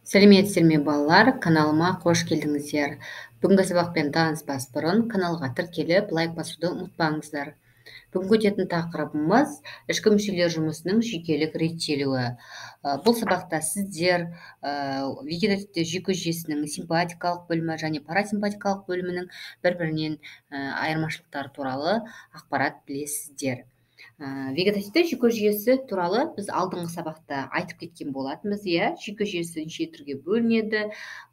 Сәлеметсіздер ме балалар, каналыма қош келдіңіздер. Бүгінгі сабақпен таныспас бұрын каналға тіркеліп, лайк басуды ұмытпаңыздар. Бүгінгі өтетін тақырыбымыз ішкі мүшелер жұмысының жүйкелік реттелуі. Бұл сабақта сіздер вегетативті жүйке жүйесінің симпатикалық бөлімі және парасимпатикалық бөлімінің бір-бірінен айырмашылықтары туралы ақпарат білесіздер. Вегетативті жүйке жүйесі туралы біз алдыңғы сабақта айтып кеткен болатынбыз. Жүйке жүйесі неше түрге бөлінеді,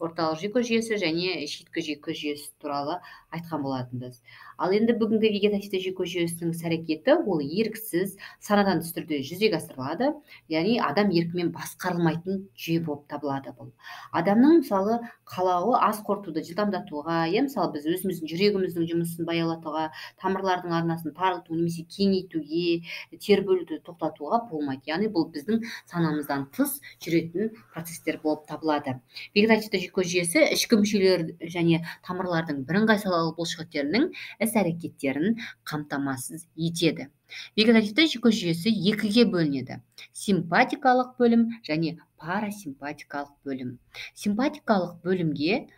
орталық жүйке жүйесі және шеткі жүйке жүйесі туралы айтқан болатынбыз. Ал енді бүгінгі вегетативті жүйке жүйесінің іс-әрекеті ол еріксіз, санадан тыс түрде жүзеге асырылады. Яғни адам еркімен басқарылмайтын жүйе болып табылады бұл. Адамның мысалы қалауы ас қорытуды жылдамдатуға, мысалы біз өзіміздің жүрегіміздің жұмысын баяулатуға, тамырлардың арнасын тарылту немесе кеңейтуге, тер бөлуді тоқтатуға болмайды. Яғни бұл біздің санамыздан тыс жүретін процестер болып табылады. Вегетативті жүйке жүйесі ішкі мүшелер және тамырлардың бірыңғай салалы бұлшықеттерінің іс-әрекеттерін қамтамасыз етеді. Вегетативті жүйке жүйесі екіге бөлінеді: симпатикалық бөлім және парасимпатикалық бөлім. Симпатикалық бөлімге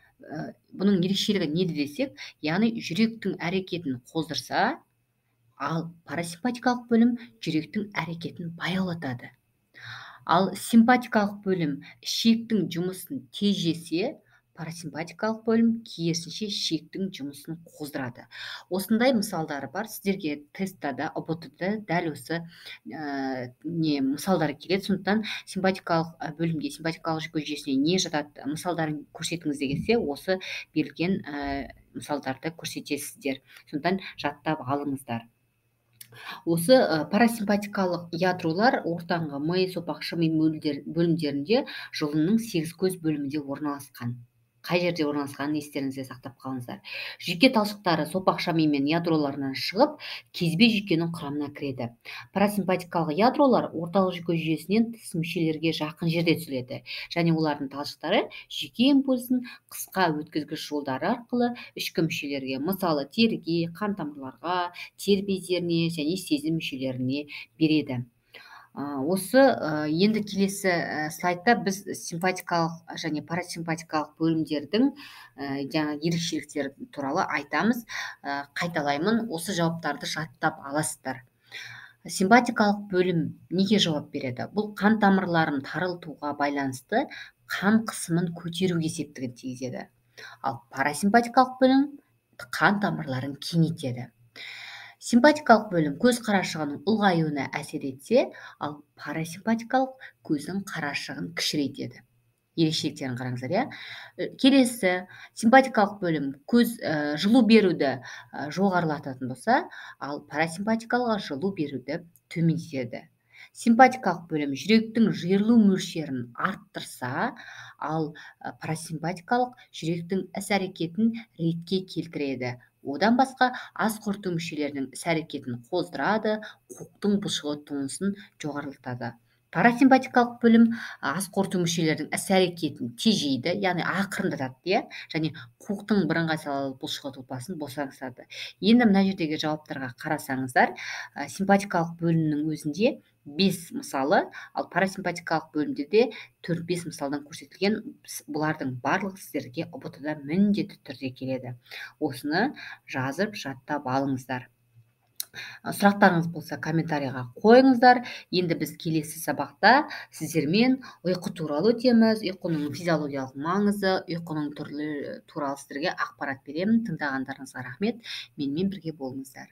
бұның ерекшелігі неде десек, яғни жүректің әрекетін қоздырса, ал парасимпатикалық бөлім жүректің әрекетін баяулатады. Ал симпатикалық бөлім ішектің жұмысын тежесе, парасимпатикалық бөлім керісінше ішектің жұмысын қоздырады. Осындай мысалдары бар. Сіздерге тестада, ұбт-да дәл осы мысалдары келеді. Сондықтан симпатикалық бөлімге, симпатикалық жүйке жүйесіне не жатады, мысалдарын көрсетіңіз дегенде, осы берілген мысалдарды көрсетесіздер. Сондықтан жаттап алыңыздар. Осы парасимпатикалық ядролар ортаңғы ми, сопақша ми бөлімдерінде жұлынның 8 көз бөлімінде орналасқан. Қай жерде орналасқанын естеріңізде сақтап қалыңыздар. Жүйке талшықтары сопақша ми мен ядроларынан шығып, кезбе жүйкенің құрамына кіреді. Парасимпатикалық ядролар орталық жүйке жүйесінен тыс мүшелерге жақын жерде түзіледі, және олардың талшықтары жүйке импульсін қысқа өткізгіш жолдары арқылы ішкі мүшелерге, мысалы теріге, қан тамырларға, тер бездеріне және сезім мүшелеріне береді. Осы енді келесі слайдта біз симпатикалық және парасимпатикалық бөлімдердің ерекшеліктері туралы айтамыз. Қайталаймын, осы жауаптарды жаттап аласыздар. Симпатикалық бөлім неге жауап береді? Бұл қан тамырларын тарылтуға байланысты қан қысымын көтеруге септігін тигізеді. Ал парасимпатикалық бөлім қан тамырларын кеңейтеді. Симпатикалық бөлім көз қарашығының ұлғаюына әсер етсе, ал парасимпатикалық көздің қарашығын кішірейтеді. Ерекшеліктерін қараңыздар. Келесі, симпатикалық бөлім көз жылу беруді жоғарылататын болса, ал парасимпатикалық жылу беруді төмендетеді. Симпатикалық бөлім жүректің жиырылу мөлшерін арттырса, ал парасимпатикалық жүректің іс-әрекетін ретке келтіреді. Одан басқа ас қорыту мүшелерінің іс-әрекетін қоздырады, қуықтың бұлшығы тунысын жоғарылатады. Парасимпатикалық бөлім ас қорыту мүшелерінің іс-әрекетін тежейді, яғни ақырындатады, және қуықтың бірыңғай салалы бұлшығы тұлпасын босаңсытады. Енді мына жердегі жауаптарға қарасаңыздар, симпатикалық бөлімнің өзінде 5 мысалы, ал парасимпатикалық бөлімде де 4-5 мысалдан көрсетілген. Бұлардың барлығы сіздерге ұбт-да міндетті түрде келеді. Осыны жазып жаттап алыңыздар. Сұрақтарыңыз болса комментарийға қойыңыздар. Енді біз келесі сабақта сіздермен ұйқы туралы өтеміз. Ұйқының физиологиялық маңызы, ұйқының түрлері туралы сіздерге ақпарат беремін. Тыңдағандарыңызға рахмет. Менімен бірге болыңыздар.